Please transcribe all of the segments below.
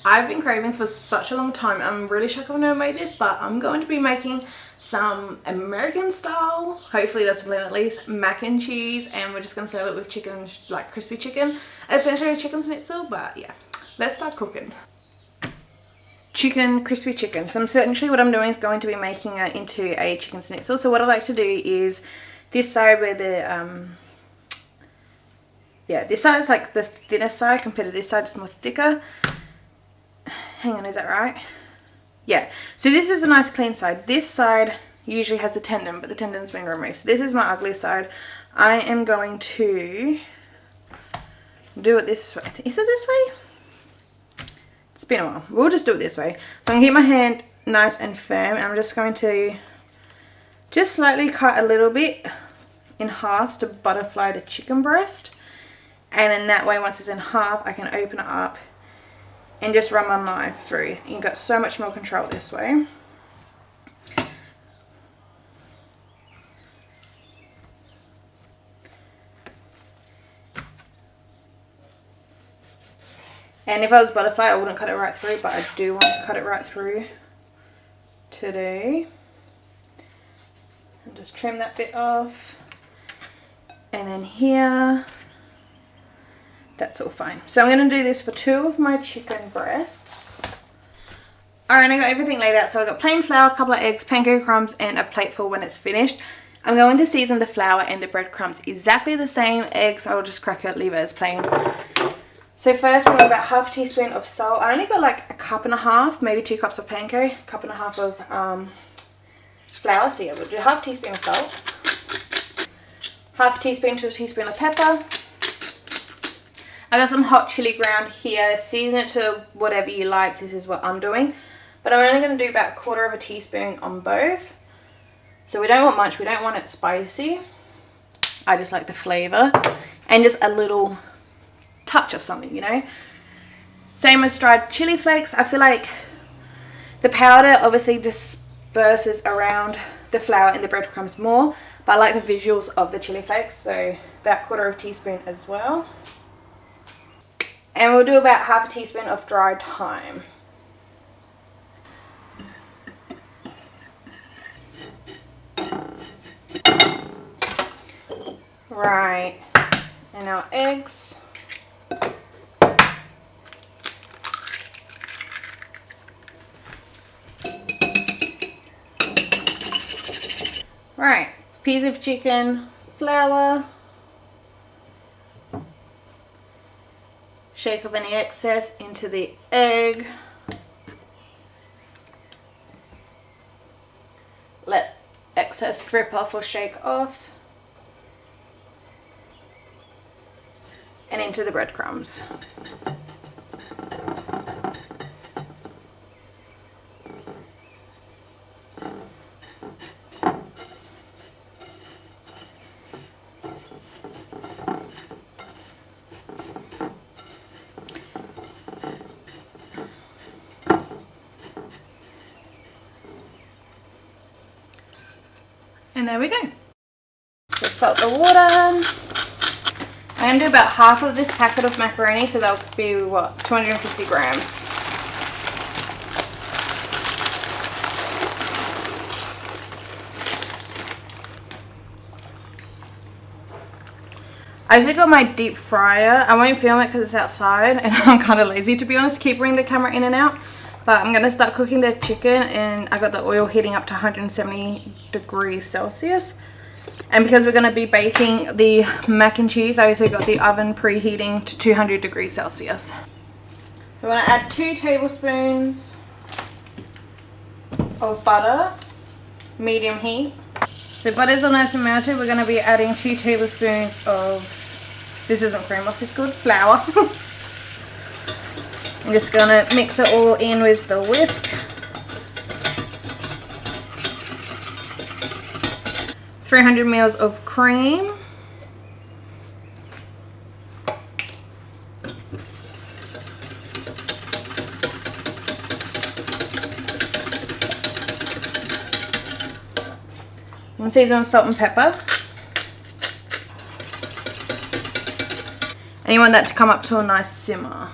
I've been craving for such a long time. I'm really shocked I've never made this, but I'm going to be making some American style, hopefully that's the plan at least, mac and cheese, and we're just going to serve it with chicken, like crispy chicken. Essentially a chicken schnitzel, but yeah, let's start cooking. Crispy chicken. So essentially what I'm doing is going to be making it into a chicken schnitzel. So what I like to do is this side where the this side is like the thinner side compared to this side, it's more thicker. Hang on, is that right? Yeah, so this is a nice clean side. This side usually has the tendon, but the tendon's been removed. So this is my ugly side. I am going to do it this way. Is it this way? It's been a while. We'll just do it this way. So I'm going to keep my hand nice and firm, and I'm just going to just slightly cut a little bit in halves to butterfly the chicken breast. And then that way, once it's in half, I can open it up and just run my knife through. You've got so much more control this way. And if I was butterfly, I wouldn't cut it right through, but I do want to cut it right through today. And just trim that bit off. And then here, that's all fine. So I'm going to do this for 2 of my chicken breasts. Alright, I got everything laid out. So I got plain flour, a couple of eggs, panko crumbs, and a plateful when it's finished. I'm going to season the flour and the breadcrumbs exactly the same. Eggs, I will just crack it, leave it as plain. So first we'll do about half a teaspoon of salt. I only got like a cup and a half, maybe 2 cups of panko, a cup and a half of flour. So yeah, we'll do half a teaspoon of salt, half a teaspoon to a teaspoon of pepper. I got some hot chili ground here. Season it to whatever you like. This is what I'm doing. But I'm only going to do about 1/4 of a teaspoon on both. So we don't want much. We don't want it spicy. I just like the flavour. And just a little touch of something, you know. Same as dried chili flakes. I feel like the powder obviously disperses around the flour and the breadcrumbs more. But I like the visuals of the chili flakes. So about 1/4 of a teaspoon as well. And we'll do about half a teaspoon of dried thyme. Right, and our eggs. Right, piece of chicken, flour. Shake up any excess into the egg. Let excess drip off or shake off. And into the breadcrumbs. And there we go. Just salt the water. I'm going to do about half of this packet of macaroni, so that'll be what, 250 grams. I just got my deep fryer. I won't film it because it's outside and I'm kind of lazy, to be honest, keep bringing the camera in and out. But I'm going to start cooking the chicken, and I got the oil heating up to 170 degrees Celsius. And because we're going to be baking the mac and cheese, I also got the oven preheating to 200 degrees Celsius. So I'm going to add 2 tablespoons of butter, medium heat. So butter's all nice and melted. We're going to be adding 2 tablespoons of, this isn't cream, what's this called? Flour. I'm just going to mix it all in with the whisk. 300 ml of cream. And season with salt and pepper. And you want that to come up to a nice simmer.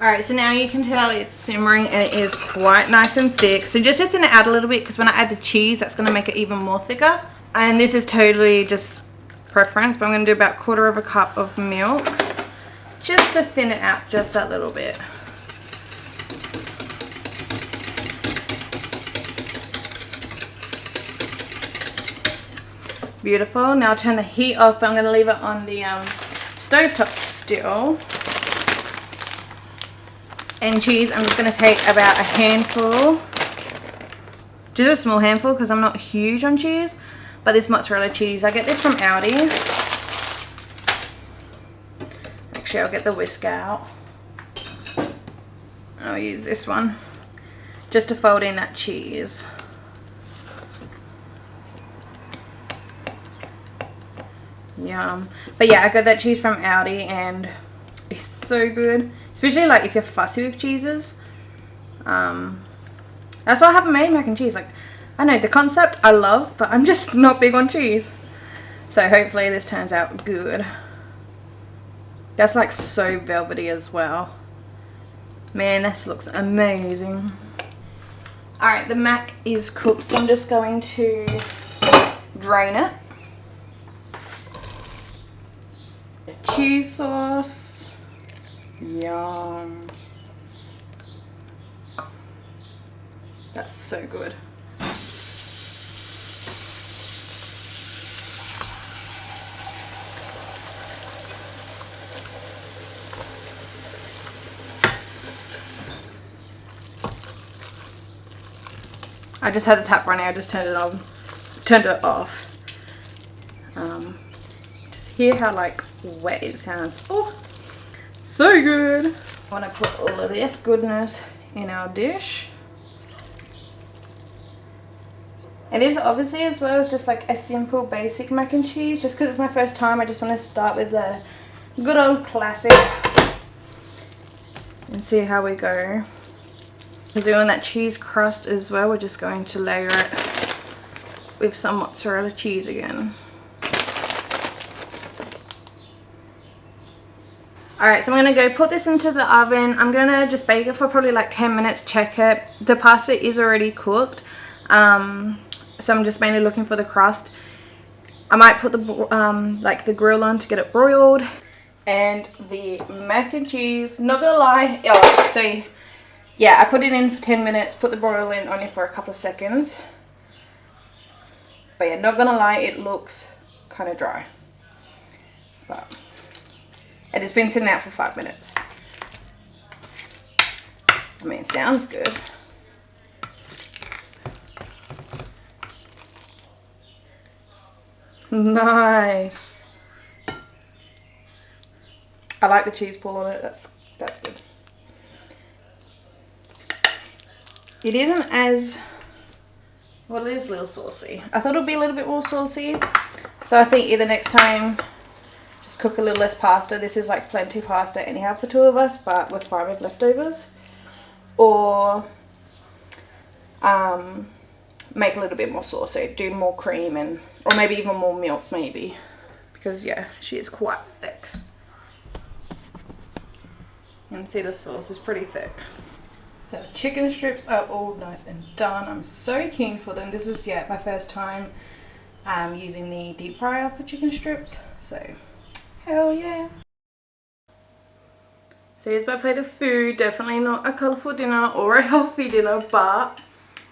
Alright, so now you can tell it's simmering and it is quite nice and thick. So just to thin it out a little bit, because when I add the cheese, that's going to make it even more thicker. And this is totally just preference, but I'm going to do about 1/4 cup of milk just to thin it out just that little bit. Beautiful. Now I'll turn the heat off, but I'm going to leave it on the stovetop still. And cheese, I'm just going to take about a handful, just a small handful because I'm not huge on cheese. But this mozzarella cheese, I get this from Aldi. Actually, I'll get the whisk out. I'll use this one just to fold in that cheese. Yum. But yeah, I got that cheese from Aldi and it's so good. Especially like if you're fussy with cheeses. That's why I haven't made mac and cheese. Like, I know the concept I love, but I'm just not big on cheese. So hopefully this turns out good. That's like so velvety as well. Man, this looks amazing. Alright, the mac is cooked, so I'm just going to drain it. Cheese sauce. Yum. That's so good. I just had the tap running, I just turned it on, turned it off. Just hear how like wet it sounds. Oh, so good. I want to put all of this goodness in our dish. And this obviously as well is just like a simple basic mac and cheese. Just because it's my first time, I just want to start with the good old classic and see how we go. Because we want that cheese crust as well, we're just going to layer it with some mozzarella cheese again. Alright, so I'm going to go put this into the oven. I'm going to just bake it for probably like 10 minutes, check it. The pasta is already cooked, so I'm just mainly looking for the crust. I might put the like the grill on to get it broiled. And the mac and cheese, not going to lie, oh, so yeah, I put it in for 10 minutes, put the broil in only for a couple of seconds. But yeah, not gonna lie, it looks kind of dry. But it has been sitting out for 5 minutes. I mean, it sounds good. Nice. I like the cheese pull on it, that's good. It isn't as, well, it is a little saucy. I thought it would be a little bit more saucy. So I think either next time, just cook a little less pasta. This is like plenty pasta anyhow for 2 of us, but we're fine with leftovers. Or make a little bit more saucy. Do more cream and, or maybe even more milk maybe. Because yeah, she is quite thick. You can see the sauce is pretty thick. So chicken strips are all nice and done. I'm so keen for them. This is, yeah, my first time using the deep fryer for chicken strips. So, hell yeah. So here's my plate of food. Definitely not a colourful dinner or a healthy dinner, but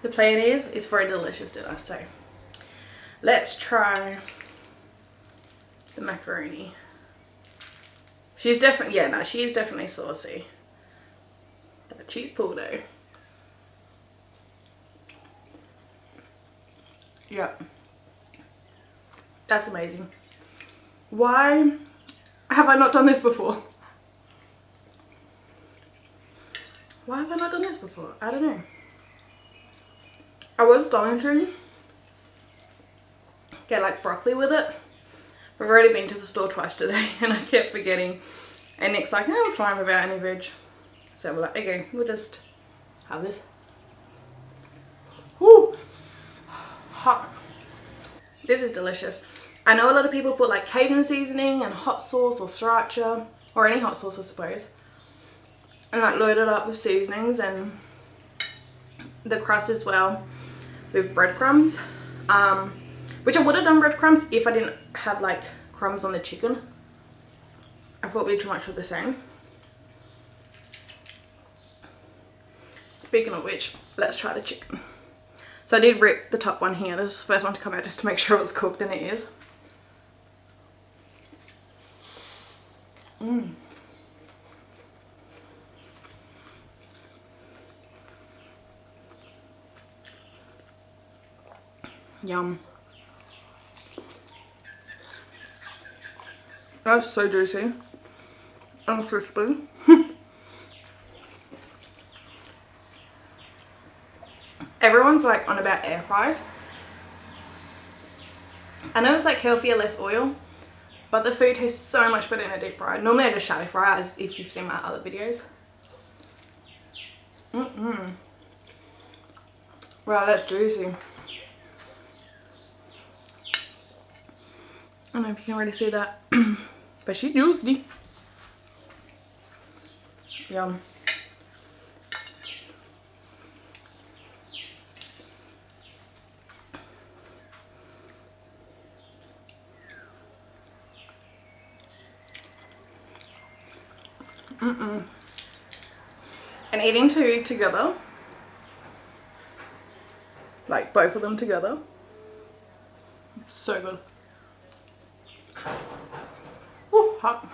the plan is for a delicious dinner. So, let's try the macaroni. She's definitely, yeah, no, she is definitely saucy. That cheese pull though. Yeah. That's amazing. Why have I not done this before? Why have I not done this before? I don't know. I was going to get like broccoli with it. I've already been to the store twice today and I kept forgetting. And Nick's like, no, I'm fine without any veg. So we're like, okay, we'll just have this. Woo! Hot. This is delicious. I know a lot of people put like Cajun seasoning and hot sauce or sriracha, or any hot sauce I suppose. and like load it up with seasonings and the crust as well with breadcrumbs, which I would have done breadcrumbs if I didn't have like crumbs on the chicken. I thought it'd be too much of the same. Speaking of which, let's try the chicken. So I did rip the top one here. This is the first one to come out just to make sure it's cooked, and it is. Yum. That's so juicy and crispy. Everyone's like on about air fries. I know it's like healthier, less oil, but the food tastes so much better in a deep fry. Normally I just shallow fry, as if you've seen my other videos. Wow, that's juicy. I don't know if you can really see that, but she's juicy. Yum. And eating two together, like both of them together, it's so good. Ooh, hot.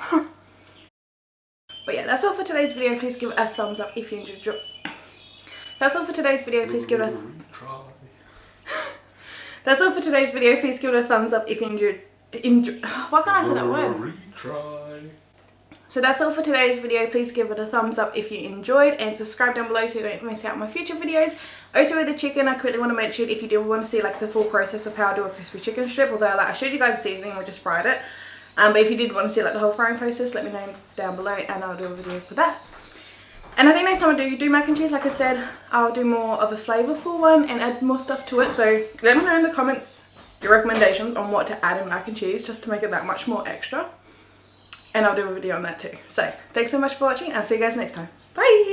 But yeah, that's all for today's video. Please give it a thumbs up if you enjoyed. That's all for today's video. Please give it a. That's all for today's video. Please give it a thumbs up if you enjoyed. Why can't I say that word? So that's all for today's video. Please give it a thumbs up if you enjoyed, and subscribe down below so you don't miss out on my future videos. Also with the chicken, I quickly want to mention, if you do want to see like the full process of how I do a crispy chicken strip, although like I showed you guys the seasoning, we just fried it. But if you did want to see like the whole frying process, let me know down below and I'll do a video for that. And I think next time I do mac and cheese, like I said, I'll do more of a flavourful one and add more stuff to it. So let me know in the comments your recommendations on what to add in mac and cheese just to make it that much more extra. And I'll do a video on that too. So thanks so much for watching. I'll see you guys next time. Bye!